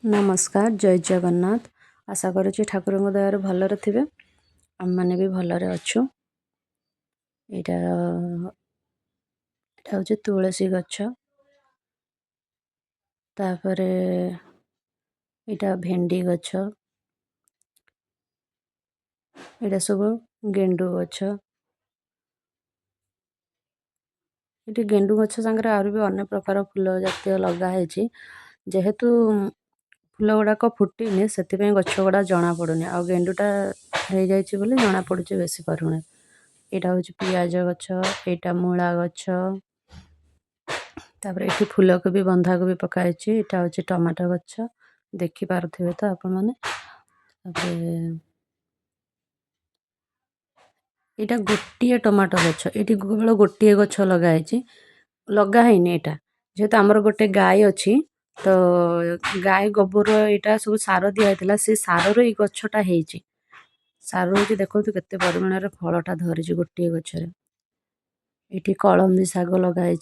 नमस्कार जय जगन्नाथ। आशा करुच्ची ठाकुर दयार भलरे थिबे। आम माने भी भलरे अच्छु। एटा हूँ तुलसी गछ, तापरे एटा भेंडी गछ, एटा सब गेंडू गछ। ये गेंडू गछ संगे आहुरी भी अन्य प्रकार फूल जातीय लगा है। जेहेतु फूल गुड़ाक फुटीनी से गछ गुड़ा जना पड़ूनी आ गेंडूटा हो जाइए जना पड़ुचे बेसी परिमाण। यहाँ हूँ पियाज गछ, यहाँ मूला गछ, तापर ये फूल को भी बंधा को भी पकाई। यहाँ हूँ टमाटो गछ, देखी पारे तो आपण मैंने। यहाँ गोटे टमाटो गछ, ये केवल गोटे गछ लगाई लगाई यहाँ जेहेतु आमर गोटे गाय अच्छी तो गाय गोबर यहाँ सब सार दिया से सारे ये गछटा हो सार हो देखो केते परिमाण फलटा धरी गोटे गचर। ये कलमी शाग लगाई।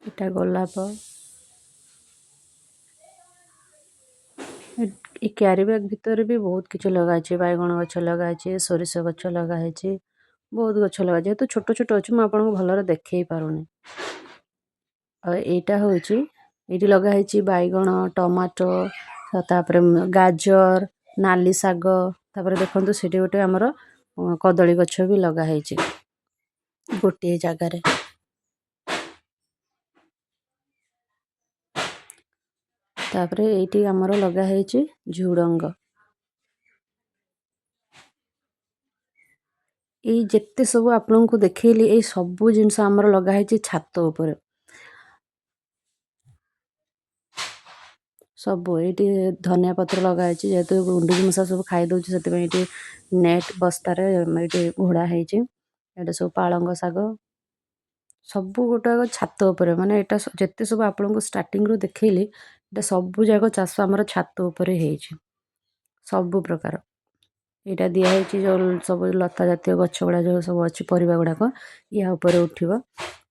यहाँ गोलाप, ये क्यारी बैग भितर भी बहुत किसी लगाई। बैगण गछ लगाई, सोरिष गछ लगाई, बहुत गछ लगा जेहेतु छोट छोट अच्छे मुझे भलरे देखे पारुनी। यहाँ हूँ ये लगाई बैगण, टमाटो, तापर गाजर, नाली शाग, तापर देखो से गोटे आमर कदली गछ भी लगाई गोटे जगार। तापर ये आमर लगाई झुडंग। ये जिते सब आपण को देखली ये सबू जिनस आमर लगाई छात उपर सब। ये धनिया पत्र लगाई जेहेतु गुंडूची मशा सब खाई दौर से नेट बस्तार ये घोड़ा होता सब पालंग शाग सबू गोटा छात उपर माने यहाँ जिते सब आपण को स्टार्टिंग रू देखली ये सबू जाक चाष आमर छात उपर सबू प्रकार। यहाँ दिखाई जो सब लता जातीय गछ गुड़ा जो सब अच्छी परिवा गुड़ाक या उपर उठिब।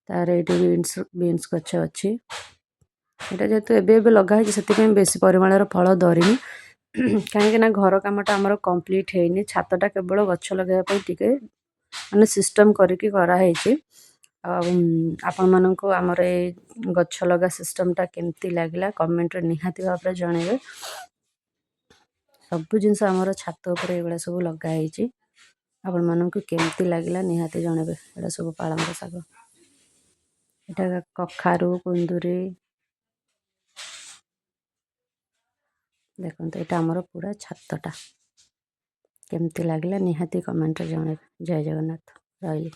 तार ये बीन्स गछ अच्छी यहाँ जेहेतु एबे लगाई से बेसी परिमाण फल धरनी कहीं घर कामटा आमर कंप्लीट होनी छातटा केवल गछ लगाइबा टिके माने सिस्टम करिकी कराई। आपण मानक आमर ए गछ लगा सिस्टमटा केमती लागला कमेंट रे निहाती भाव जनइबे। सबु जिनस आमर छात उपर ये सब लगाई आपण मानक केमती लागला निहाती जनइबे। एटा सब पालंग शाग, एटा कखारु, कुंदुरी देखो यहाँ आमर पूरा छातटा केमती लागला निहाती कमेंट रे जनइबे। जय जगन्नाथ रही।